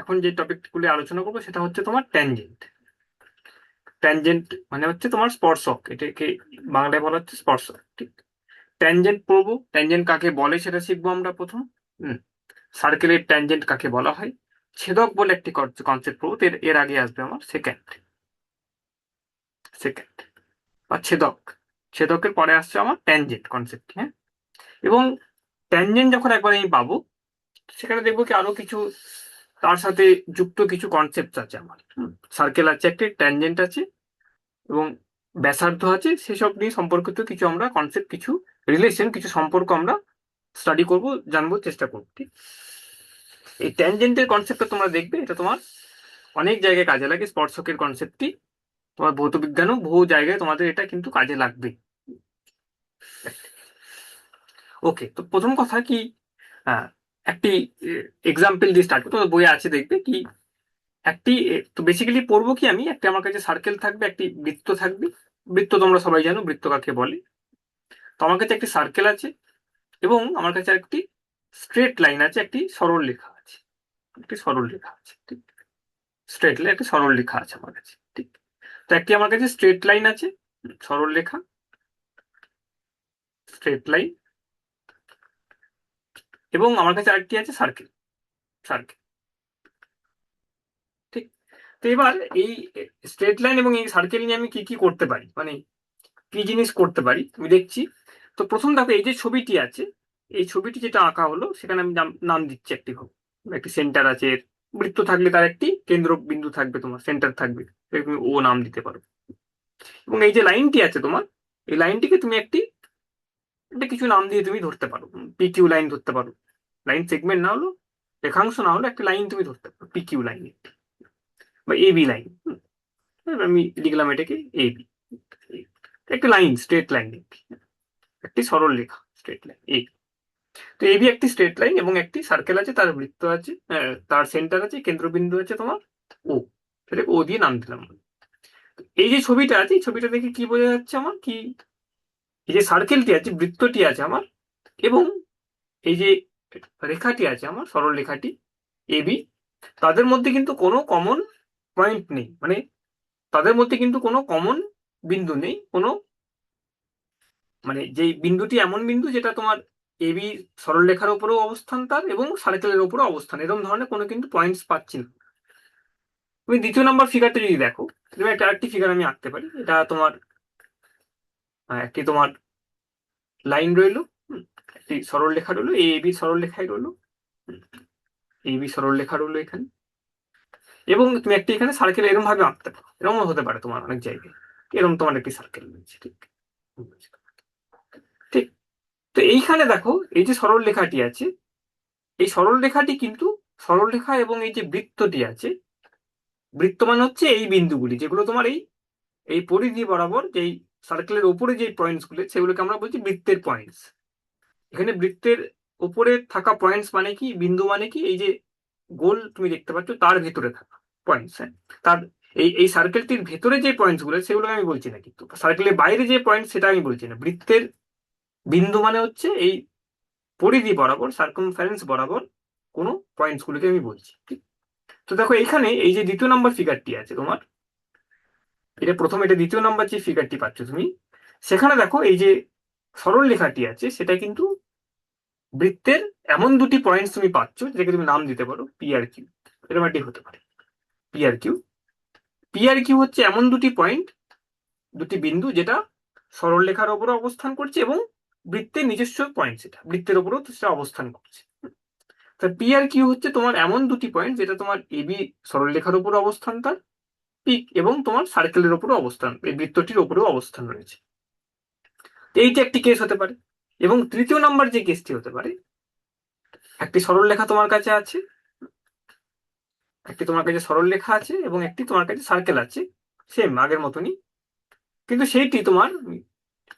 এখন যে টপিকগুলি আলোচনা করবো সেটা হচ্ছে তোমার ট্যানজেন্ট। ট্যানজেন্ট মানে হচ্ছে তোমার স্পর্শক, এটাকে বাংলায় বলা হচ্ছে স্পর্শক, ঠিক। ট্যানজেন্ট পড়বো, ট্যানজেন্ট কাকে বলে সেটা শিখবো আমরা প্রথম। হুম। সার্কেলের ট্যানজেন্ট কাকে বলা হয়, ছেদক বলে একটি কনসেপ্ট পড়বো, এর এর আগে আসবে আমার সেকেন্ড, সেকেন্ড বা ছেদক। ছেদকের পরে আসছে আমার ট্যানজেন্ট কনসেপ্ট, হ্যাঁ। এবং ট্যানজেন্ট যখন একবার আমি পাবো, সেখানে দেখবো কি আরো কিছু তার সাথে যুক্ত কিছু কনসেপ্ট আছে আমার। সার্কেল আছে, একটি ট্যানজেন্ট আছে, এবং ব্যাসার্ধ আছে, সেসব নিয়ে সম্পর্কিত কিছু আমরা কনসেপ্ট, কিছু রিলেশন, কিছু সম্পর্ক আমরা স্টাডি করব, জানবো, চেষ্টা করবো, ঠিক। এই ট্যানজেন্টের কনসেপ্টটা তোমরা দেখবে, এটা তোমার অনেক জায়গায় কাজে লাগে। স্পর্শকের কনসেপ্টটি তোমার ভৌত বিজ্ঞানও বহু জায়গায় তোমাদের এটা কিন্তু কাজে লাগবে। ওকে, তো প্রথম কথা কি, আহ, একটি এক্সাম্পল দিয়ে স্টার্ট করতে বইয়ে আছে, দেখবে কি একটি তো বেসিক্যালি পড়বো কি আমি, একটা আমার কাছে সার্কেল থাকবে, একটি বৃত্ত থাকবে। বৃত্ত তোমরা সবাই জানো বৃত্ত কাকে বলে। তো আমার কাছে একটি সার্কেল আছে, এবং আমার কাছে একটি স্ট্রেট লাইন আছে, একটি সরল রেখা আছে, একটি সরল রেখা আছে, ঠিক। স্ট্রেট লাইন, একটি সরল রেখা আছে আমার কাছে, ঠিক। তো একটি আমার কাছে স্ট্রেট লাইন আছে, সরল রেখা, স্ট্রেট লাইন, এবং আমার কাছে আরেকটি আছে সার্কেল, সার্কেল, ঠিক। তো এবার এই স্ট্রেট লাইন এবং এই সার্কেল নিয়ে আমি কি কি করতে পারি, মানে কি জিনিস করতে পারি আমি দেখছি। তো প্রথম দেখো, এই যে ছবিটি আছে, এই ছবিটি যেটা আঁকা হলো, সেখানে আমি নাম নাম দিচ্ছি একটি ভাবে। একটি সেন্টার আছে এর। বৃত্ত থাকলে তার একটি কেন্দ্র বিন্দু থাকবে, তোমার সেন্টার থাকবে, তুমি ও নাম দিতে পারো। এবং এই যে লাইনটি আছে তোমার, এই লাইনটিকে তুমি একটি একটা কিছু নাম দিয়ে তুমি ধরতে পারো। পিকিউ লাইন ধরতে পারো, লাইন সেগমেন্ট না হলো, রেখাংশ না হলো, একটা লাইন তুমি ধরতে পারো পিকিউ লাইন, বা এবি লাইন। আমি লিখলাম এটাকে এবি, একটা লাইন, স্ট্রেট লাইন, একটি সরল রেখা, স্ট্রেট লাইন এই। তো এবি একটি স্ট্রেট লাইন, এবং একটি সার্কেল আছে, তার বৃত্ত আছে, তার সেন্টার আছে, কেন্দ্রবিন্দু আছে তোমার ও, সেটাকে ও দিয়ে নাম দিলাম। এই যে ছবিটা আছে, এই ছবিটা দেখে কি বোঝা যাচ্ছে আমার, কি এই যে সার্কেলটি আছে, বৃত্তটি আছে আমার, এবং এই যে রেখাটি আছে আমার, সরল রেখাটি এবি, তাদের মধ্যে কিন্তু কোনো কমন পয়েন্ট নেই, মানে তাদের মধ্যে কিন্তু কোনো কমন বিন্দু নেই, কোনো, মানে যেই বিন্দুটি এমন বিন্দু যেটা তোমার এবি সরলরেখার উপরেও অবস্থান তার, এবং সার্কেলের উপরেও অবস্থান, এরকম ধরনের কোনো কিন্তু পয়েন্টস পাচ্ছি না। তুমি দ্বিতীয় নম্বর ফিগারটা যদি দেখো, তুমি একটা আরেকটি ফিগার আমি আঁকতে পারি। এটা তোমার একটি তোমার লাইন রইলো, একটি সরল রেখা রইলো, এ বি সরল রেখায় রইলো, এ বি সরল রেখা রইলো এখানে, এবং তুমি একটি এখানে সার্কেল এরকম ভাবে আঁকতে পারো, এরকম হতে পারে তোমার অনেক জায়গায়, এরকম তোমার একটি সার্কেল রয়েছে, ঠিক। ঠিক। তো এইখানে দেখো, এই যে সরল রেখাটি আছে, এই সরল রেখাটি কিন্তু, সরল রেখা এবং এই যে বৃত্তটি আছে, বৃত্ত মানে হচ্ছে এই বিন্দুগুলি যেগুলো তোমার এই এই পরিধি বরাবর, যেই সার্কেলের উপরে যে পয়েন্টস গুলো, সেগুলোকে আমরা বলছি বৃত্তের পয়েন্টস। এখানে বৃত্তের উপরে থাকা পয়েন্টস মানে কি, বিন্দু মানে কি, এই যে গোল তুমি দেখতে পাচ্ছ তার ভেতরে থাকা পয়েন্টস, হ্যাঁ। তার এই সার্কেলটির ভেতরে যে পয়েন্টস গুলো, সেগুলো আমি বলছি না, কিন্তু সার্কেলের বাইরে যে পয়েন্ট সেটা আমি বলছি না। বৃত্তের বিন্দু মানে হচ্ছে এই পরিধি বরাবর, সার্কমফারেন্স বরাবর কোনো পয়েন্টস গুলোকে আমি বলছি, ঠিক। তো দেখো এখানে এই যে দ্বিতীয় নম্বর ফিগারটি আছে তোমার, এটা প্রথম, এটা দ্বিতীয় নম্বর যে ফিগারটি পাচ্ছ তুমি, সেখানে দেখো এই যে সরল রেখাটি আছে, সেটা কিন্তু বৃত্তের এমন দুটি পয়েন্টস তুমি পাচ্ছ, যেটাকে তুমি নাম দিতে পারো পি আর কিউ, এরকম একটি হতে পারে P R Q. P R Q হচ্ছে এমন দুটি পয়েন্ট, দুটি বিন্দু, যেটা সরল রেখার উপরে অবস্থান করছে, এবং বৃত্তের নিজস্ব পয়েন্ট, সেটা বৃত্তের উপরেও সেটা অবস্থান করছে। তা পি আর কিউ হচ্ছে তোমার এমন দুটি পয়েন্ট, যেটা তোমার এবি সরলরেখার উপর অবস্থান তার, পিক, এবং তোমার সার্কেলের উপরে অবস্থান, এই বৃত্তটির উপরেও অবস্থান রয়েছে। তো এইটা একটি কেস হতে পারে। এবং তৃতীয় নাম্বার যে কেসটি হতে পারে, একটি সরলরেখা তোমার কাছে আছে, একটি তোমার কাছে সরলরেখা আছে, এবং একটি তোমার কাছে সার্কেল আছে, সেম আগের মতনই, কিন্তু সেইটি তোমার, আমি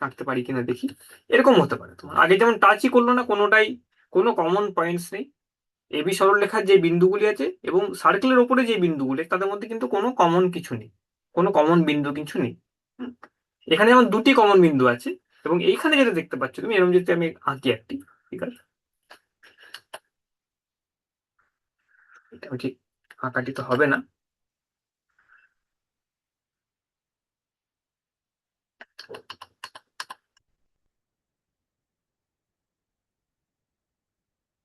আঁকতে পারি কিনা দেখি, এরকম হতে পারে তোমার আগে যেমন টাচই করলো না কোনোটাই, কোনো কমন পয়েন্টস নেই। এবি সরলরেখার যে বিন্দুগুলি আছে এবং সার্কেলের ওপরে যে বিন্দুগুলি, তাদের মধ্যে কিন্তু কোনো কমন কিছু নেই, কোনো কমন বিন্দু কিছু নেই। হুম। এখানে যেমন দুটি কমন বিন্দু আছে, এবং এইখানে যেটা দেখতে পাচ্ছ তুমি, এরকম যদি আমি আঁকি একটি, ঠিক আছে, এটা আমি ঠিক আঁকাটি তো হবে না।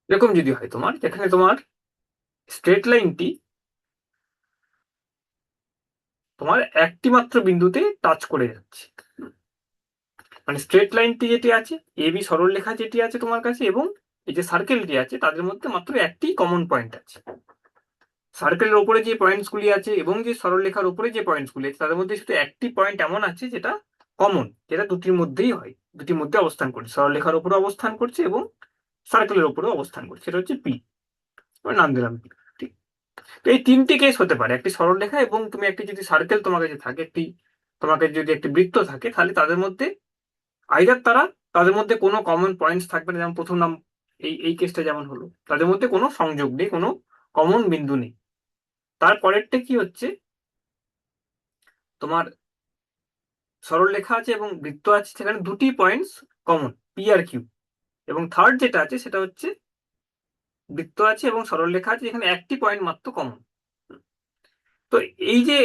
এরকম যদি হয় তোমার, যেখানে তোমার স্ট্রেট লাইনটি তোমার একটি মাত্র বিন্দুতে টাচ করে যাচ্ছে, মানে স্ট্রেট লাইনটি যেটি আছে, এ বি সরলরেখা যেটি আছে তোমার কাছে, এবং এই যে সার্কেলটি আছে, তাদের মধ্যে মাত্র একটি কমন পয়েন্ট আছে। সার্কেলের উপরে যে পয়েন্টস গুলি আছে এবং যে সরলরেখার উপরে যে পয়েন্টস গুলি আছে, তাদের মধ্যে শুধু একটি পয়েন্ট এমন আছে যেটা কমন, যেটা দুটির মধ্যেই হয়, দুটির মধ্যে অবস্থান করছে, সরলরেখার উপরে অবস্থান করছে এবং সার্কেলের উপরে অবস্থান করছে, সেটা হচ্ছে পি। নাম দিলাম পি। ঠিক। তো এই তিনটি কেস হতে পারে, একটি সরলরেখা এবং তুমি একটি যদি সার্কেল তোমার কাছে থাকে, তোমাকে যদি একটি বৃত্ত থাকে, তাহলে তাদের মধ্যে আইদার তাদের মধ্যে কোনো কমন পয়েন্টস থাকবে না, যেমন প্রথম নাম এই কেসটা যেমন হলো, তাদের মধ্যে কোনো সংযোগ নেই, কোনো কমন বিন্দু নেই। তারপরেরটা কি হচ্ছে, তোমার সরলরেখা আছে এবং বৃত্ত আছে, সেখানে দুটি points common, P R Q. এবং থার্ড যেটা আছে সেটা হচ্ছে বৃত্ত আছে এবং সরলরেখা আছে, যেখানে একটি পয়েন্ট মাত্র কমন। তো এই যে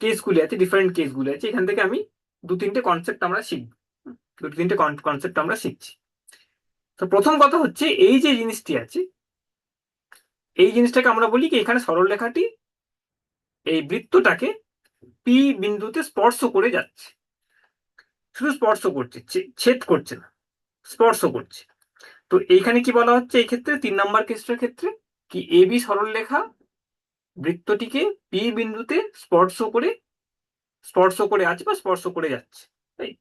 কেসগুলি আছে, ডিফারেন্ট কেসগুলি আছে, এখান থেকে আমি দু তিনটে কনসেপ্ট আমরা শিখব, দু তিনটে কনসেপ্ট আমরা শিখছি। তো প্রথম কথা হচ্ছে, এই যে জিনিসটি আছে, এই জিনিসটাকে আমরা বলি কি, এখানে সরলরেখাটি এই বৃত্তটাকে পি বিন্দুতে স্পর্শ করে যাচ্ছে, শুধু স্পর্শ করছে, ছেদ করছে না, স্পর্শ করছে। তো এইখানে কি বলা হচ্ছে, এই ক্ষেত্রে 3 নম্বর কেসটার ক্ষেত্রে কি, এ বি সরলরেখা বৃত্তটিকে পি বিন্দুতে স্পর্শ করে আছে বা স্পর্শ করে যাচ্ছে, তাই।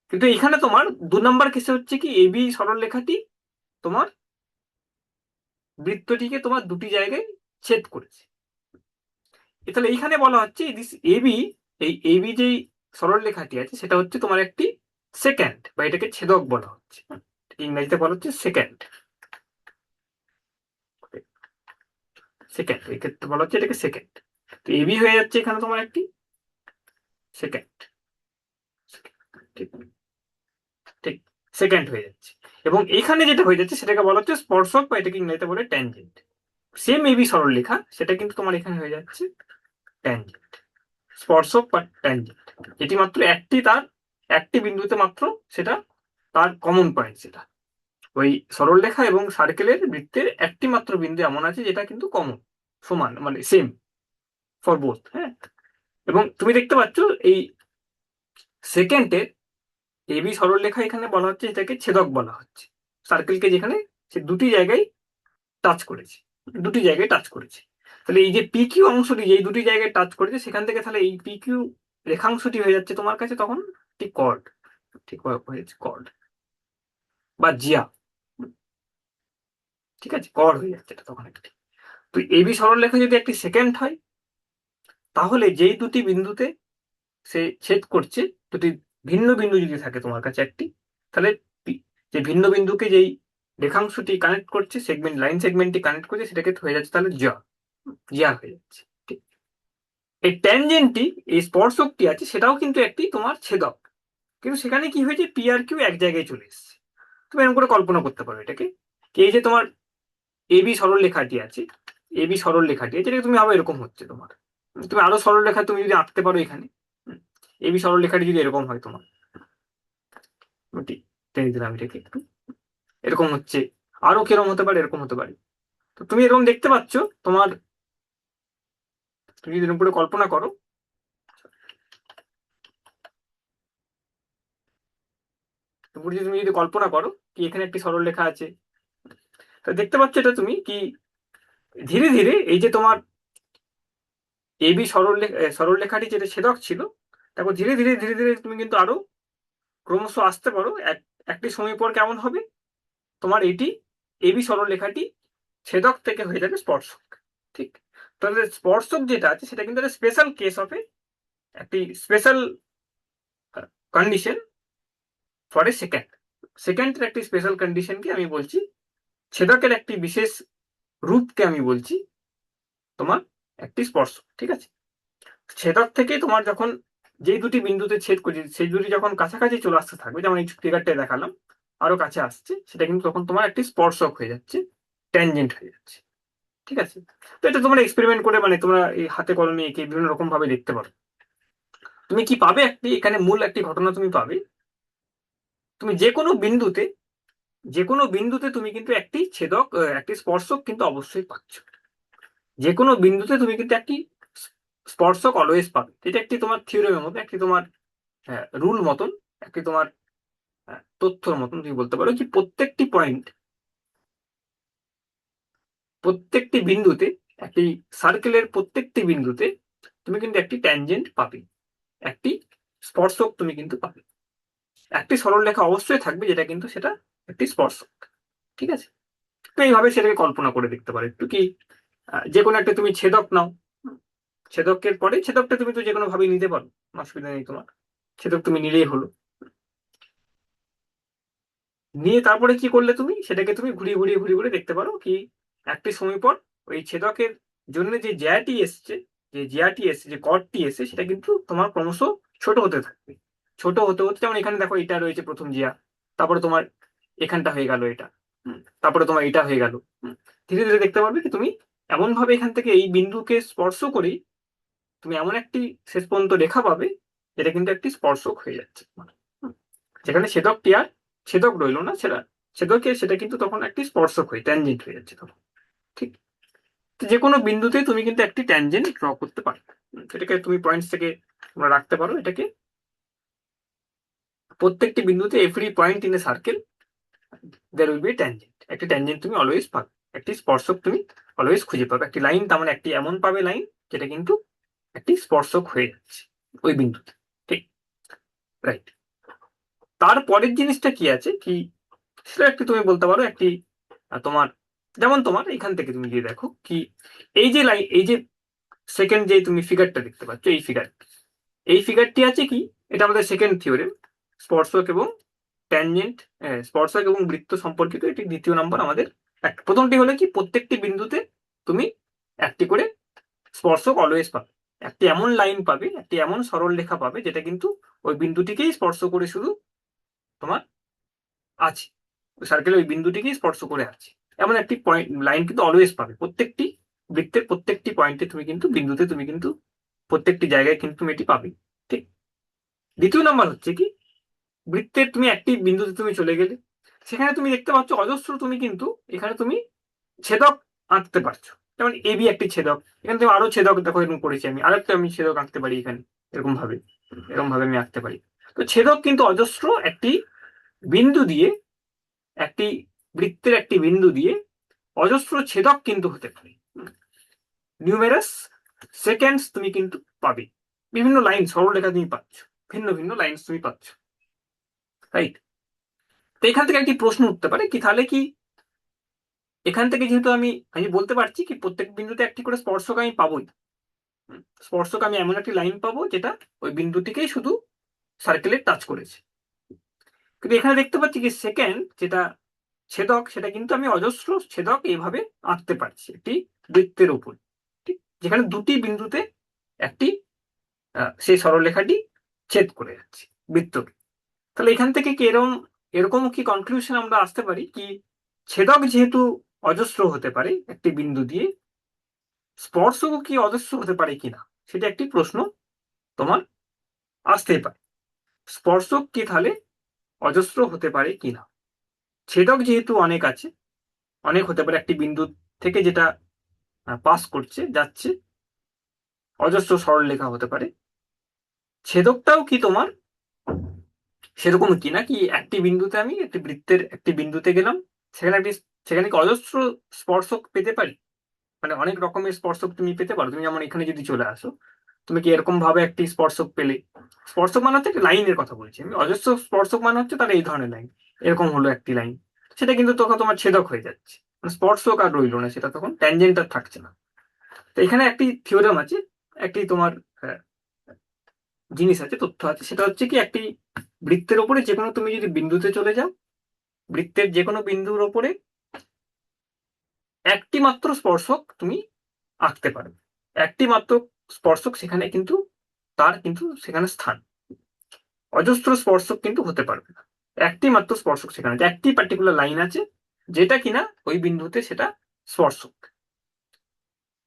কিন্তু এখানে তোমার 2 নম্বর কেসে হচ্ছে কি, এ বি সরলরেখাটি তোমার বৃত্তটিকে তোমার দুটি জায়গায় ছেদ করেছে। তাহলে এইখানে বলা হচ্ছে দিস এবি, এই এবি যেই সরলরেখাটি আছে, সেটা হচ্ছে তোমার একটি সেকেন্ড, বা এটাকে ছেদক বলা হচ্ছে, ইংরেজিতে বলা হচ্ছে সেকেন্ড। সেকেন্ড, এই ক্ষেত্রে বলা হচ্ছে এটাকে সেকেন্ড। তো এবি হয়ে যাচ্ছে এখানে তোমার একটি সেকেন্ড, ঠিক, ঠিক, সেকেন্ড হয়ে যাচ্ছে। এবং এখানে যেটা হয়ে যাচ্ছে সেটাকে বলা হচ্ছে স্পর্শক, বা এটাকে ইংরেজিতে বলে ট্যানজেন্ট। সেম এবি সরলরেখা, সেটা কিন্তু তোমার এখানে হয়ে যাচ্ছে ট্যানজেন্ট, স্পর্শক বা ট্যানজেন্ট, যেটি মাত্র একটি বিন্দুতে মাত্র সেটা তার কমন পয়েন্ট, সেটা ওই সরলরেখা এবং সার্কেলের বৃত্তের একটি মাত্র বিন্দু এমন আছে যেটা কিন্তু কমন, সমান, মানে সেম ফর বোথ। হ্যাঁ, এবং তুমি দেখতে পাচ্ছ এই সেকেন্ডের এবি সরলরেখা এখানে বলা হচ্ছে, এটাকে ছেদক বলা হচ্ছে, সার্কেলকে যেখানে সে দুটি জায়গায় টাচ করেছে। তাহলে এই যে পি কিউ অংশটি এই দুটি জায়গায় টাচ করেছে, সেখান থেকে তাহলে এই পি কিউ রেখাংশটি হয়ে যাচ্ছে তোমার কাছে তখন ঠিক কর্ড, ঠিক হয়ে যাচ্ছে কর্ড বা জিয়া, ঠিক আছে, কর্ড হয়ে যাচ্ছে এটা তখন একটি। তো এবি সরলরেখা যদি একটি সেকেন্ড হয়, তাহলে যেই দুটি বিন্দুতে সে ছেদ করছে, দুটি ভিন্ন বিন্দু যদি থাকে তোমার কাছে একটি, তাহলে যে ভিন্ন বিন্দুকে যেই রেখাংশটি কানেক্ট করছে, লাইন সেগমেন্টটি কানেক্ট করছে, সেটাকে হয়ে যাচ্ছে তাহলে জিয়া হয়ে যাচ্ছে। ঠিক। এই ট্যানজেন্টটি, এই স্পর্শকটি আছে, সেটাও কিন্তু একটি তোমার ছেদক, কিন্তু সেখানে কি হয়েছে, পি আর কিউ এক জায়গায় চলে এসছে। তুমি এরকম করে কল্পনা করতে পারো এটাকে, এই যে তোমার এবি সরলরেখাটি আছে, যেটাকে তুমি ভাবো এরকম হচ্ছে তোমার, তুমি আরো সরলরেখা তুমি যদি আঁকতে পারো এখানে, এবি সরলরেখাটি যদি এরকম হয় তোমার, টেনে দিলাম এটাকে একটু, এরকম হচ্ছে, আরো কিরকম হতে পারে, এরকম হতে পারে। তো তুমি এরকম দেখতে পাচ্ছ তোমার, তুমি যদি এরকম করে কল্পনা করো, তুমি যদি কল্পনা করো কি এখানে একটি সরলরেখা আছে, তো দেখতে পাচ্ছ এটা তুমি কি, ধীরে ধীরে এই যে তোমার এবি সরলরেখাটি যেটা ছেদক ছিল, তারপর ধীরে ধীরে ধীরে ধীরে তুমি কিন্তু আরো ক্রমশ আসতে পারো, একটি সময় পর কেমন হবে, তোমার এটি এবি সরলরেখাটি ছেদক থেকে হয়ে যাবে স্পর্শক। ঠিক। তাহলে স্পর্শক যেটা আছে সেটা কিন্তু একটা স্পেশাল কেস হবে, একটি স্পেশাল কন্ডিশন ফর এ সেকেন্ডের একটি স্পেশাল কন্ডিশনকে আমি বলছি, ছেদকের একটি বিশেষ রূপকে আমি বলছি তোমার একটি স্পর্শক। ঠিক আছে, ছেদক থেকে তোমার যখন যেই দুটি বিন্দুতে ছেদ করছে, সেই দুটি যখন কাছাকাছি চলে আসতে থাকবে, যেমন এই ফিগারটায় দেখালাম, আরো কাছে আসছে, সেটা কিন্তু তখন তোমার একটি স্পর্শক হয়ে যাচ্ছে, ট্যানজেন্ট হয়ে যাচ্ছে। ঠিক আছে? তো এটা তোমরা এক্সপেরিমেন্ট করে মানে তোমরা এই হাতে কলমে এঁকে বিভিন্ন রকম ভাবে দেখতে পারো। তুমি কি পাবে, একটি এখানে মূল একটি ঘটনা তুমি পাবে, তুমি যে কোনো বিন্দুতে তুমি কিন্তু একটি ছেদক একটি স্পর্শক কিন্তু অবশ্যই পাচ্ছ। যে কোনো বিন্দুতে তুমি কিন্তু একটি স্পর্শক অলওয়েজ পাবে। এটা একটি তোমার থিওরেমের মতো, একটি তোমার রুল মতন, একটি তোমার তথ্যর মতন তুমি বলতে পারো, কি প্রত্যেকটি বিন্দুতে, একটি সার্কেলের প্রত্যেকটি বিন্দুতে তুমি কিন্তু একটি ট্যানজেন্ট পাবে, একটি স্পর্শক তুমি কিন্তু পাবে। একটি সরলরেখা অবশ্যই থাকবে, যেটা কিন্তু সেটা একটি স্পর্শক। ঠিক আছে? তো এইভাবে সেটাকে কল্পনা করে দেখতে পারো একটু, কি যে কোনো একটা তুমি ছেদক নাও, ছেদকের পরে ছেদকটা তুমি তো যে কোনো ভাবে নিতে পারো, অসুবিধা নেই তোমার, ছেদক তুমি নিলেই হলো। নিয়ে তারপরে কি করলে, তুমি সেটাকে তুমি ঘুরিয়ে ঘুরিয়ে ঘুরিয়ে ঘুরিয়ে দেখতে পারো, কি একটি সময় পর ওই ছেদকের জন্য যে কর্ডটি এসছে সেটা কিন্তু তোমার ক্রমশ ছোট হতে থাকবে। ছোট হতে হতে, যেমন এখানে দেখো এটা রয়েছে প্রথম জিয়া, তারপরে তোমার এখানটা হয়ে গেল এটা, তারপরে তোমার এটা হয়ে গেল। ধীরে ধীরে দেখতে পারবে কি তুমি এমন ভাবে এখান থেকে এই বিন্দুকে স্পর্শ করেই তুমি এমন একটি শেষ পর্যন্ত রেখা পাবে, যেটা কিন্তু একটি স্পর্শক হয়ে যাচ্ছে। যেখানে ছেদকটি আর ছেদক রইলো না, সেটা কিন্তু তখন একটি স্পর্শক হয়ে ট্যানজেন্ট হয়ে যাচ্ছে তখন। ঠিক? তো যে কোনো বিন্দুতে তুমি কিন্তু একটি ট্যানজেন্ট ড্র করতে পারবে। এটাকে তুমি পয়েন্টস থেকে তোমরা রাখতে পারো, এটাকে প্রত্যেকটি বিন্দুতে every point in a circle there will be tangent, একটি ট্যানজেন্ট তুমি অলওয়েজ পাবে, একটি স্পর্শক তুমি অলওয়েজ খুঁজে পাবে। একটি লাইন, তার মানে একটি এমন পাবে লাইন যেটা কিন্তু একটি স্পর্শক হয়ে যাচ্ছে ওই বিন্দুতে। ঠিক? রাইট। তারপরের জিনিসটা কি আছে, কি সেটা একটু তুমি বলতে পারো, একটি তোমার, যেমন তোমার এখান থেকে তুমি দিয়ে দেখো, কি এই যে সেকেন্ড যে তুমি ফিগারটা দেখতে পাচ্ছ, এই ফিগারটি আছে কি, এটা আমাদের সেকেন্ড থিওরেম, স্পর্শক এবং ট্যানজেন্ট, স্পর্শক এবং বৃত্ত সম্পর্কিত এটি দ্বিতীয় নম্বর আমাদের। প্রথমটি হলো কি, প্রত্যেকটি বিন্দুতে তুমি একটি করে স্পর্শক অলওয়েজ পাবে, একটি এমন লাইন পাবে, একটি এমন সরল রেখা পাবে যেটা কিন্তু ওই বিন্দুটিকেই স্পর্শ করে শুধু তোমার আছে, ওই সার্কেলে ওই বিন্দুটিকেই স্পর্শ করে আছে, এমন একটি পয়েন্ট লাইন কিন্তু অলওয়েজ পাবে। প্রত্যেকটি বৃত্তের প্রত্যেকটি পয়েন্টে তুমি কিন্তু বিন্দুতে তুমি কিন্তু প্রত্যেকটি জায়গায় কিন্তু তুমি এটি পাবে। ঠিক? দ্বিতীয় নাম্বার হচ্ছে কি, বৃত্তের তুমি একটি বিন্দুতে তুমি চলে গেলে, সেখানে তুমি দেখতে পাচ্ছ অজস্র, তুমি কিন্তু এখানে তুমি ছেদক আঁকতে পারছো। যেমন এবি একটি ছেদক, এখানে তুমি আরো ছেদক দেখো, এরকম করেছি আমি, আরেকটা আমি ছেদক আঁকতে পারি এখানে, এরকম ভাবে আমি আঁকতে পারি। তো ছেদক কিন্তু অজস্র, একটি বিন্দু দিয়ে, একটি বৃত্তের একটি বিন্দু দিয়ে অজস্র ছেদক কিন্তু হতে পারে। নিউমেরাস সেকেন্ডস তুমি কিন্তু পাবে, বিভিন্ন লাইন সরলরেখা তুমি পাচ্ছ, ভিন্ন ভিন্ন লাইন তুমি পাচ্ছ। রাইট? তো এখান থেকে একটি প্রশ্ন উঠতে পারে, কি তাহলে কি এখান থেকে যেহেতু আমি আমি বলতে পারছি কি প্রত্যেক বিন্দুতে একটি করে স্পর্শক আমি পাবোই, স্পর্শক আমি এমন একটি লাইন পাবো যেটা ওই বিন্দুটিকেই শুধু সার্কেলে টাচ করেছে। কিন্তু এখানে দেখতে পাচ্ছি কি সেকেন্ড যেটা ছেদক, সেটা কিন্তু আমি অজস্র ছেদক এইভাবে আঁকতে পারছি একটি বৃত্তের উপর। ঠিক? যেখানে দুটি বিন্দুতে একটি সেই সরলরেখাটি ছেদ করে যাচ্ছে বৃত্তকে। তাহলে এখান থেকে কি এরকম কি কনক্লুশন আমরা আসতে পারি, কি ছেদক যেহেতু অজস্র হতে পারে একটি বিন্দু দিয়ে, স্পর্শকও কি অজস্র হতে পারে কিনা, সেটা একটি প্রশ্ন তোমার আসতেই পারে। স্পর্শক কি তাহলে অজস্র হতে পারে কিনা? ছেদক যেহেতু অনেক আছে, অনেক হতে পারে, একটি বিন্দু থেকে যেটা পাস করছে যাচ্ছে, অজস্র সরলরেখা হতে পারে। ছেদকটাও কি তোমার সেরকম কিনা, কি একটি বিন্দুতে আমি একটি বৃত্তের একটি বিন্দুতে গেলাম, সেখানে কি অজস্র স্পর্শক পেতে পারি, মানে অনেক রকমের স্পর্শক তুমি পেতে পারো। তুমি যেমন এখানে যদি চলে আসো, তুমি কি এরকম ভাবে একটি স্পর্শক পেলে, স্পর্শক মানে হচ্ছে লাইনের কথা বলছি আমি, অজস্র স্পর্শক মানে হচ্ছে তার এই ধরনের লাইন, এরকম হলো একটি লাইন, সেটা কিন্তু তখন তোমার ছেদক হয়ে যাচ্ছে, মানে স্পর্শক আর রইলো না, সেটা তখন ট্যানজেন্ট আর থাকছে না। তো এখানে একটি থিওরেম আছে, একটি তোমার জিনিস আছে, তথ্য আছে, সেটা হচ্ছে কি একটি বৃত্তের ওপরে যে কোনো তুমি যদি বিন্দুতে চলে যাও, বৃত্তের যে কোনো বিন্দুর ওপরে একটি মাত্র স্পর্শক তুমি আঁকতে পারবে, একটি মাত্র স্পর্শক সেখানে কিন্তু তার কিন্তু সেখানে স্থান, অজস্র স্পর্শক কিন্তু হতে পারবে না। একটি মাত্র স্পর্শক সেখানে, একটি পার্টিকুলার লাইন আছে যেটা কিনা ওই বিন্দুতে সেটা স্পর্শক।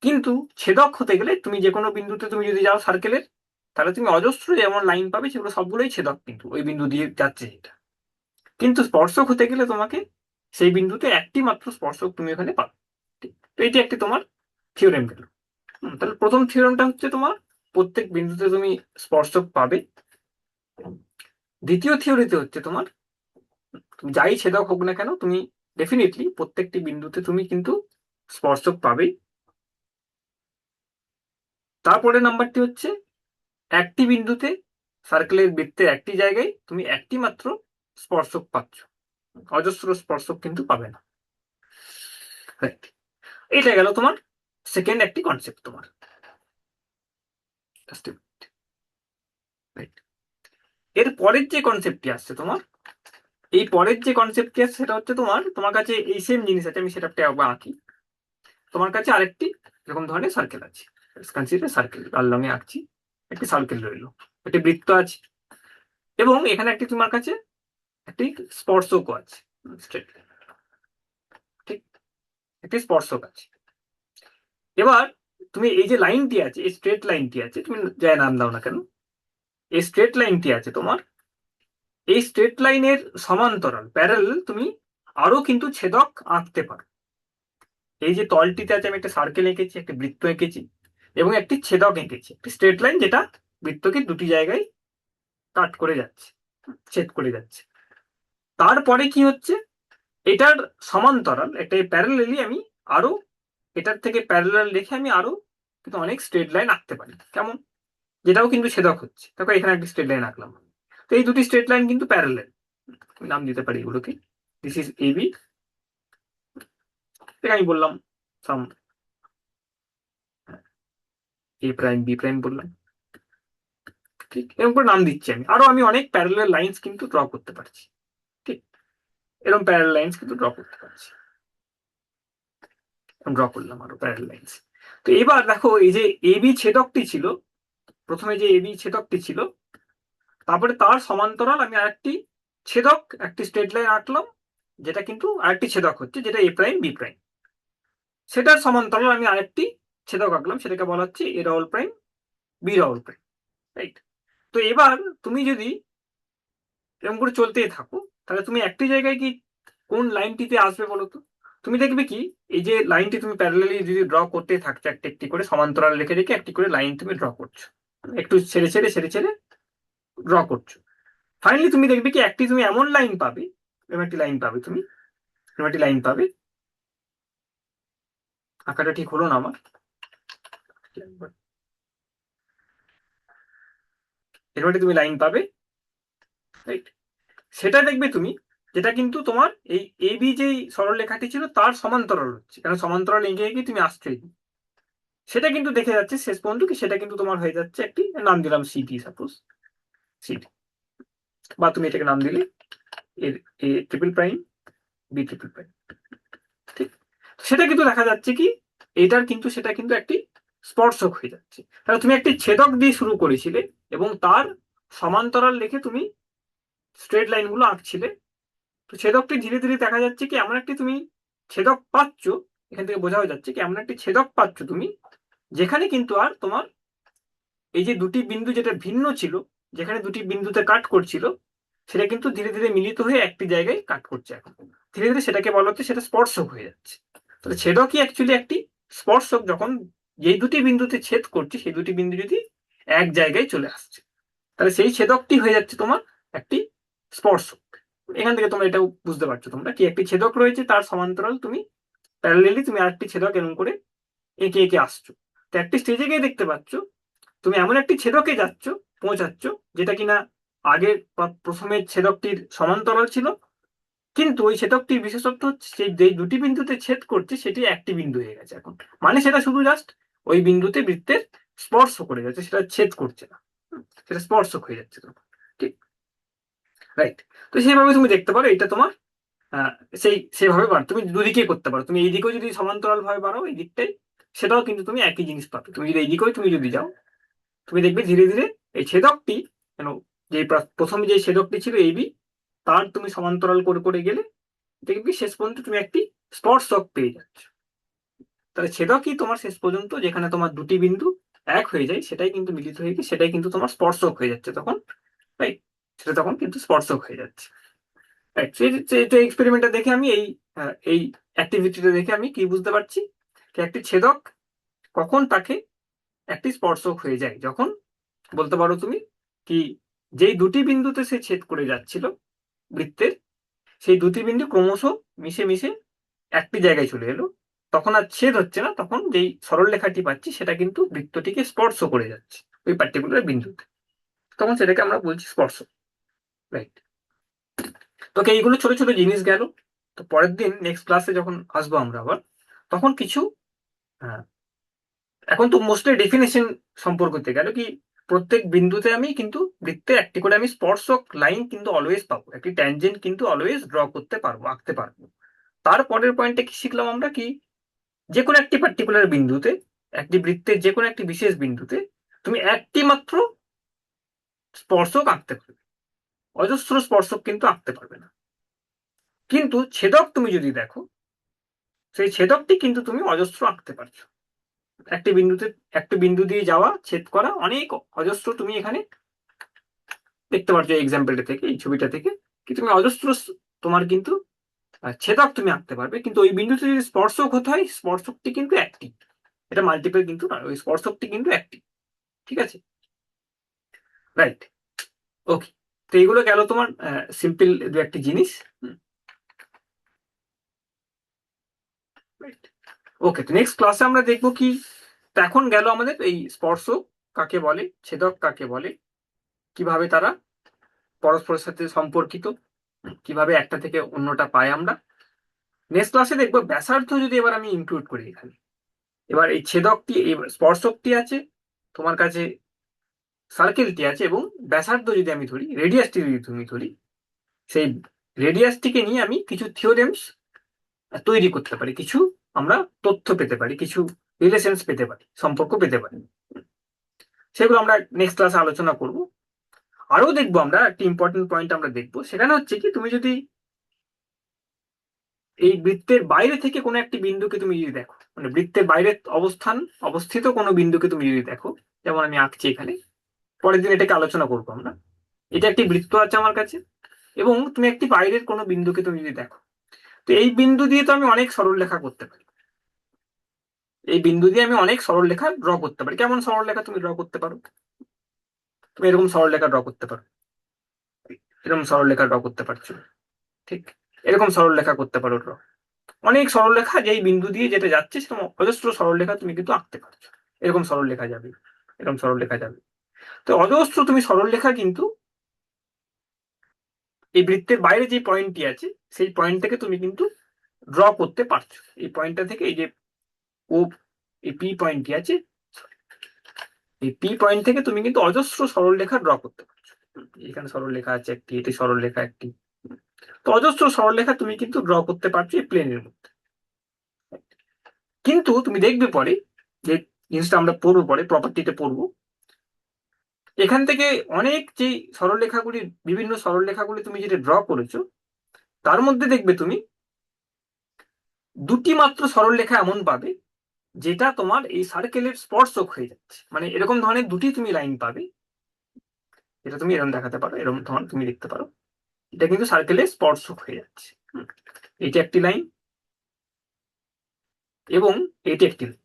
কিন্তু ছেদক হতে গেলে তুমি যে কোনো বিন্দুতে তুমি যদি যাও সার্কেলের, তাহলে তুমি অজস্র যেমন লাইন পাবে সেগুলো সবগুলোই ছেদক, কিন্তু ওই বিন্দু দিয়ে যাচ্ছে যেটা। কিন্তু স্পর্শক হতে গেলে তোমাকে সেই বিন্দুতে একটি মাত্র স্পর্শক তুমি ওখানে পাবে। ঠিক? তো এটি একটি তোমার থিওরেম গেল। তাহলে প্রথম থিওরেমটা হচ্ছে তোমার প্রত্যেক বিন্দুতে তুমি স্পর্শক পাবে। দ্বিতীয় থিওরিতে হচ্ছে তোমার তুমি যাই ছেদক হোক না কেন তুমি ডেফিনেটলি প্রত্যেকটি বিন্দুতে তুমি কিন্তু স্পর্শক পাবেই। তারপরে নাম্বারটি হচ্ছে একটি বিন্দুতে সার্কেলের বৃত্তের একটি জায়গায় তুমি একটি মাত্র স্পর্শক পাচ্ছ, অজস্র স্পর্শক কিন্তু পাবে না। Right? এটা গেল তোমার সেকেন্ড একটি কনসেপ্ট তোমার। Right? এর পরের যে কনসেপ্টটি আসছে তোমার, এই পরের যে কনসেপ্টটি আসছে সেটা হচ্ছে তোমার কাছে এই সেম জিনিস আছে, আমি সেটা একবার আঁকি। তোমার কাছে আরেকটি এরকম ধরনের সার্কেল আছে, কনসিডার সার্কেল, লাল রঙে আঁকছি। একটি সার্কেল রইলো, একটি বৃত্ত আছে, এবং এখানে একটি তোমার কাছে একটি স্পর্শকও আছে, স্ট্রেট, ঠিক, একটি স্পর্শক আছে। এবার তুমি এই যে লাইনটি আছে, এই স্ট্রেট লাইনটি আছে, তুমি যাই নাম দাও না কেন, এই স্ট্রেট লাইনটি আছে তোমার, এই স্ট্রেট লাইনের সমান্তরাল প্যারালাল তুমি আরো কিন্তু ছেদক আঁকতে পারো। এই যে তলটিতে আছে আমি একটা সার্কেল এঁকেছি, একটা বৃত্ত এঁকেছি, এবং একটি ছেদক এঁকেছি, একটি স্ট্রেট লাইন যেটা বৃত্তকে দুটি জায়গায় কাট করে যাচ্ছে, ছেদ করে যাচ্ছে। তারপরে কি হচ্ছে, এটার সমান্তরাল একটা প্যারালালি আমি আরো এটার থেকে প্যারালাল রেখে আমি আরো কিন্তু অনেক স্ট্রেট লাইন আঁকতে পারি। কেমন? যেটাও কিন্তু ছেদক হচ্ছে। দেখো এখানে একটা স্ট্রেট লাইন আঁকলাম, তো এই দুটি স্ট্রেট লাইন কিন্তু প্যারালাল, নাম দিতে পারি এগুলোকে, দিস ইজ এবি, আমি বললাম সাম এ প্রাইম বি প্রাইম বললাম, ঠিক, এরকম করে নাম দিচ্ছি আমি। আরো আমি অনেক প্যারালাল লাইন্স কিন্তু ড্র করতে পারছি, ঠিক, এরকম প্যারালাল লাইন্স কিন্তু ড্র করতে পারছি, ড্র করলাম আরো প্যারালাল লাইন্স। তো এবার দেখো এই যে এবি ছেদকটি ছিল, প্রথমে যে এবি ছেদকটি ছিল, তারপরে তার সমান্তরাল আমি আরেকটি ছেদক, একটি স্ট্রেট লাইন আঁকলাম, যেটা কিন্তু আরেকটি ছেদক হচ্ছে, যেটা এ প্রাইম বি প্রাইম। সেটার সমান্তরাল আমি আরেকটি ছেদক আঁকলাম, সেটাকে বলা হচ্ছে A double prime B double prime. Right? তো এবার তুমি যদি এরকম করে চলতেই থাকো, তাহলে তুমি একটি জায়গায় কি কোন লাইনটিতে আসবে বলো তো? তুমি দেখবে কি এই যে লাইনটি তুমি প্যারালালি যদি ড্র করতে থাকছো, একটি একটি করে সমান্তরাল রেখে রেখে একটি করে লাইন তুমি ড্র করছো, একটু ছেড়ে ছেড়ে ছেড়ে ছেড়ে ড্র করছো। ফাইনালি তুমি দেখবে কি একটি তুমি এমন লাইন পাবে, এরকম একটি লাইন পাবে, তুমি এরকম একটি লাইন পাবে। আঁকাটা ঠিক হলো না আমার, এরকম একটি তুমি লাইন পাবে। রাইট? সেটা দেখবে তুমি, যেটা কিন্তু তোমার এই এবি যেই সরলরেখাটি ছিল তার সমান্তরাল হচ্ছে, কারণ সমান্তরাল এগিয়ে এগিয়ে তুমি আসছোই, সেটা কিন্তু দেখে যাচ্ছে শেষ পর্যন্ত কি সেটা কিন্তু তোমার হয়ে যাচ্ছে একটি, নাম দিলাম সিটি, সাপোজ সিটি, বা তুমি এটাকে নাম দিলে A triple prime B triple prime. ঠিক, সেটা কিন্তু দেখা যাচ্ছে কি এটার কিন্তু সেটা কিন্তু একটি স্পর্শক হয়ে যাচ্ছে। তাহলে তুমি একটি ছেদক দিয়ে শুরু করেছিলে এবং তার সমান্তরাল রেখে তুমি স্ট্রেট লাইনগুলো আঁকছিলে। তো ছেদকটি ধীরে ধীরে দেখা যাচ্ছে কি এমন একটি তুমি ছেদক পাচ্ছ, এখান থেকে বোঝা যাচ্ছে কি এমন একটি ছেদক পাচ্ছ তুমি, যেখানে কিন্তু আর তোমার এই যে দুটি বিন্দু যেটা ভিন্ন ছিল, যেখানে দুটি বিন্দুতে কাট করছিল, সেটা কিন্তু ধীরে ধীরে মিলিত হয়ে একটি জায়গায় কাট করছে। এখন ধীরে ধীরে সেটাকে বলা হচ্ছে সেটা স্পর্শক হয়ে যাচ্ছে। তাহলে ছেদকই অ্যাকচুয়ালি একটি স্পর্শক, যখন যেই দুটি বিন্দুতে ছেদ করছে সেই দুটি বিন্দু যদি এক জায়গায় চলে আসছে, তাহলে সেই ছেদকটি হয়ে যাচ্ছে তোমার একটি স্পর্শক। এখান থেকে তোমরা এটাও বুঝতে পারছো তোমরা কি একটি ছেদক রয়েছে, তার সমান্তরাল তুমি প্যারালেলি তুমি আরেকটি ছেদক এরকম করে এঁকে এঁকে আসছো। তো একটি স্টেজে গিয়ে দেখতে পাচ্ছ তুমি এমন একটি ছেদকে পৌঁছাচ্ছ, যেটা কিনা আগের প্রথমের ছেদকটির সমান্তরাল ছিল, কিন্তু ওই ছেদকটির বিশেষত্ব হচ্ছে সেই যে দুটি বিন্দুতে ছেদ করছে সেটি একটি বিন্দু হয়ে গেছে এখন, মানে সেটা শুধু জাস্ট ওই বিন্দুতে বৃত্তের স্পর্শ করে যাচ্ছে, সেটা ছেদ করছে না, সেটা স্পর্শক হয়ে যাচ্ছে তোমার। ঠিক, রাইট? তো সেইভাবে তুমি দেখতে পারো এটা তোমার সেভাবে বাড়ো, তুমি দুদিকেই করতে পারো, তুমি এই দিকেও যদি সমান্তরাল ভাবে বাড়াও এই দিকটাই, সেটাও কিন্তু তুমি একই জিনিস পাবে। তুমি যদি এই দিকেও তুমি যদি যাও, তুমি দেখবে ধীরে ধীরে এই ছেদকটি কেন, যে প্রথম যে ছেদকটি ছিল এবি, তার তুমি সমান্তরাল করে করে গেলে দেখবি শেষ পর্যন্ত তুমি একটি স্পর্শক পেয়ে যাচ্ছ। তা তাহলে ছেদকই তোমার শেষ পর্যন্ত যেখানে তোমার দুটি বিন্দু এক হয়ে যায় সেটাই কিন্তু মিলিত হয়ে গিয়ে সেটাই কিন্তু তোমার স্পর্শক হয়ে যাচ্ছে তখন, রাইট? সেটা তখন কিন্তু স্পর্শক হয়ে যাচ্ছে, রাইট? এই এক্সপেরিমেন্টটা দেখে আমি এই অ্যাক্টিভিটিটা দেখে আমি কি বুঝতে পারছি, একটি ছেদক কখন তাকে একটি স্পর্শক হয়ে যায়, যখন বলতে পারো তুমি কি যেই দুটি বিন্দুতে সে ছেদ করে যাচ্ছিল বৃত্তের, সেই দুটি বিন্দু ক্রমশ মিশে মিশে একটি জায়গায় চলে এলো, তখন আর ছেদ হচ্ছে না, তখন যেই সরল রেখাটি পাচ্ছি সেটা কিন্তু বৃত্তটিকে স্পর্শ করে যাচ্ছে ওই পার্টিকুলার বিন্দুতে, তখন সেটাকে আমরা বলছি স্পর্শ, রাইট? তোকে এইগুলো ছোট ছোট জিনিস গেল। তো পরের দিন নেক্সট ক্লাসে যখন আসবো আমরা আবার, তখন কিছু আহ, এখন তো মোস্টলি ডেফিনেশন সম্পর্কতে গেল কি প্রত্যেক বিন্দুতে আমি কিন্তু বৃত্তে একটি করে আমি স্পর্শক লাইন কিন্তু অলওয়েজ পাবো, একটি ট্যানজেন্ট কিন্তু অলওয়েজ ড্র করতে পারবো, আঁকতে পারবো। তারপরের পয়েন্টে কি শিখলাম আমরা কি যে কোনো একটি পার্টিকুলার বিন্দুতে, একটি বৃত্তের যে কোনো একটি বিশেষ বিন্দুতে তুমি একটি মাত্র স্পর্শক আঁকতে পারবে, অজস্র স্পর্শক কিন্তু আঁকতে পারবে না। কিন্তু ছেদক তুমি যদি দেখো, সেই ছেদকটি কিন্তু তুমি অজস্র আঁকতে পারছো, একটি বিন্দুতে একটি বিন্দু দিয়ে যাওয়া ছেদ করা অনেক অজস্র তুমি এখানে দেখতে পাচ্ছ এই এক্সাম্পলটা থেকে, এই ছবিটা থেকে কি তুমি অজস্র তোমার কিন্তু ছেদক তুমি আঁকতে পারবে, কিন্তু ওই বিন্দুতে যদি স্পর্শক হতে হয় স্পর্শকটি কিন্তু একটি, এটা মাল্টিপল কিন্তু নয়, ওই স্পর্শকটি কিন্তু একটি, ঠিক আছে, রাইট? ওকে, তো এইগুলো গেল তোমার সিম্পল দু একটি জিনিস। ওকে, তো নেক্সট ক্লাসে আমরা দেখবো কি, তো এখন গেল আমাদের এই স্পর্শক কাকে বলে, ছেদক কাকে বলে, কিভাবে তারা পরস্পরের সাথে সম্পর্কিত, কিভাবে একটা থেকে অন্যটা পাই আমরা। নেক্সট ক্লাসে দেখবো ব্যাসার্ধ যদি এবার আমি ইনক্লুড করি এখানে, এবার এই ছেদকটি এই স্পর্শকটি আছে তোমার কাছে, সার্কেলটি আছে, এবং ব্যাসার্ধ যদি আমি ধরি, রেডিয়াসটি যদি তুমি ধরি, সেই রেডিয়াসটিকে নিয়ে আমি কিছু থিওরেমস তৈরি করতে পারি, কিছু আমরা তথ্য পেতে পারি, কিছু রিলেশনস পেতে পারি, সম্পর্ক পেতে পারি, সেগুলো আমরা নেক্সট ক্লাসে আলোচনা করব। আরো দেখবো আমরা একটি ইম্পর্টেন্ট পয়েন্ট আমরা দেখবো, সেখানে হচ্ছে কি তুমি যদি এই বৃত্তের বাইরে থেকে কোনো একটি বিন্দুকে তুমি যদি দেখো, মানে বৃত্তের বাইরে অবস্থিত কোনো বিন্দুকে তুমি যদি দেখো, যেমন আমি আঁকছি এখানে, পরের দিন এটাকে আলোচনা করবো আমরা, এটা একটি বৃত্ত আছে আমার কাছে, এবং তুমি একটি বাইরের কোনো বিন্দুকে তুমি যদি দেখো, তো এই বিন্দু দিয়ে তো আমি অনেক সরলরেখা করতে পারি, এই বিন্দু দিয়ে আমি অনেক সরলরেখা ড্র করতে পারি। কেমন সরলরেখা তুমি ড্র করতে পারো? তুমি এরকম সরলরেখা ড্র করতে পারো, এরকম সরলরেখা ড্র করতে পারছো, ঠিক? এরকম সরলরেখা করতে পারো ড্র, অনেক সরলরেখা যেই বিন্দু দিয়ে যেটা যাচ্ছে সেরকম অজস্র সরলরেখা তুমি কিন্তু আঁকতে পারছো, এরকম সরলরেখা যাবে, এরকম সরলরেখা যাবে। তো অজস্র তুমি সরলরেখা কিন্তু এই বৃত্তের বাইরে যে পয়েন্টটি আছে সেই পয়েন্ট থেকে তুমি কিন্তু ড্র করতে পারছো, এই পয়েন্টটা থেকে এই যে ও এই পি পয়েন্টটি আছে, এই পি পয়েন্ট থেকে তুমি কিন্তু অজস্র সরলরেখা ড্র করতে পারছো, এখানে সরলরেখা আছে একটি, এটি সরলরেখা একটি, তো অজস্র সরলরেখা তুমি কিন্তু ড্র করতে পারছো এই প্লেনের মধ্যে। কিন্তু তুমি দেখবে পরে যে জিনিসটা আমরা পড়বো, পরে প্রপার্টিতে পড়বো, এখান থেকে অনেক যে সরলরেখাগুলি, বিভিন্ন সরলরেখাগুলি তুমি যেটা ড্র করেছো, তার মধ্যে দেখবে তুমি দুটি মাত্র সরলরেখা এমন পাবে যেটা তোমার এই সার্কেলের স্পর্শক হয়ে যাচ্ছে, মানে এরকম ধরনের দুটি তুমি লাইন পাবে, যেটা তুমি এরকম দেখাতে পারো, এরকম ধরনের তুমি দেখতে পারো, এটা কিন্তু সার্কেলের স্পর্শক হয়ে যাচ্ছে। এইটা একটি লাইন, এবং এটি একটি লাইন,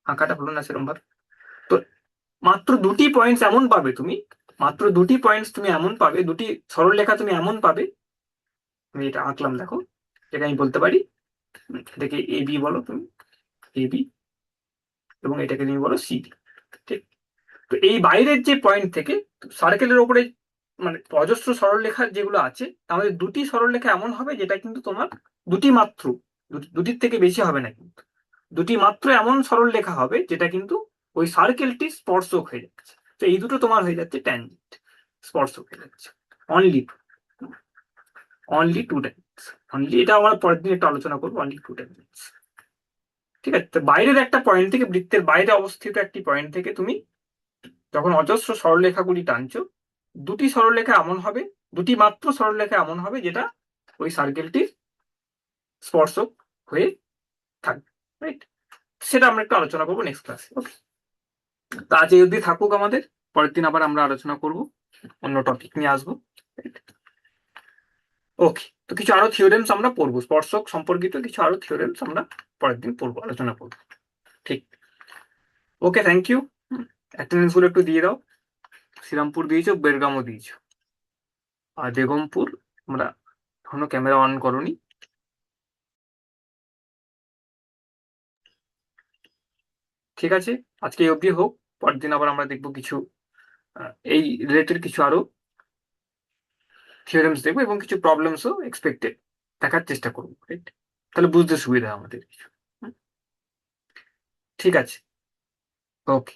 আঁকাটা হলো না সেরকম ভাবে। তো মাত্র দুটি পয়েন্টস এমন পাবে তুমি, মাত্র দুটি পয়েন্টস তুমি এমন পাবে, দুটি সরলরেখা তুমি এমন পাবে, আমি এটা আঁকলাম দেখো, এটা আমি বলতে পারি, এটাকে এ বি বলো তুমি, এ বি, এবং এটাকে তুমি বলো সি ডি, ঠিক? তো এই বাইরের যে পয়েন্ট থেকে সার্কেলের ওপরে মানে অজস্র সরলরেখা যেগুলো আছে, আমাদের দুটি সরলরেখা এমন হবে যেটা কিন্তু তোমার দুটি মাত্র, দুটির থেকে বেশি হবে না, কিন্তু দুটি মাত্র এমন সরলরেখা হবে যেটা কিন্তু ওই সার্কেলটি স্পর্শক হয়ে যাচ্ছে, তো এই দুটো তোমার হয়ে যাচ্ছে ট্যানজেন্ট, স্পর্শক হয়ে যাচ্ছে, only only two dimension, only, এটা আমরা পরের দিন একটু আলোচনা করবো, অনলি টু ডাইমেনশন, ঠিক আছে? তো বাইরের একটা পয়েন্ট থেকে, বৃত্তের বাইরে অবস্থিত একটি পয়েন্ট থেকে তুমি যখন অজস্র সরলরেখাগুলি টানছো, দুটি সরলরেখা এমন হবে, দুটি মাত্র সরলরেখা এমন হবে যেটা ওই সার্কেলটির স্পর্শক হয়ে থাকবে, রাইট? সেটা আমরা একটু আলোচনা করবো নেক্সট ক্লাসে। ওকে, তা আজ এই অবধি থাকুক আমাদের, পরের দিন আবার আমরা আলোচনা করব, অন্য টপিক নিয়ে আসবো। ওকে, তো কিছু আরো থিওরেমস আমরা পড়বো, স্পর্শক সম্পর্কিত কিছু আরো থিওরেমস আমরা পরের দিন পড়বো, আলোচনা করবো। ঠিক, ওকে, থ্যাংক ইউ। অ্যাটেন্ডেন্স গুলো একটু দিয়ে দাও। শ্রীরামপুর দিয়েছো, বেরগামও দিয়েছো, আর বেগমপুর আমরা এখনো ক্যামেরা অন করোনি। ঠিক আছে, আজকে এই অবধি হোক, পরের দিন আবার আমরা দেখবো কিছু এই রিলেটেড কিছু আরো থিওরেমস দেখবো, এবং কিছু প্রবলেমসও এক্সপেক্টেড দেখার চেষ্টা করবো, রাইট? তাহলে বুঝতে সুবিধা হয় আমাদের কিছু। হুম, ঠিক আছে, ওকে।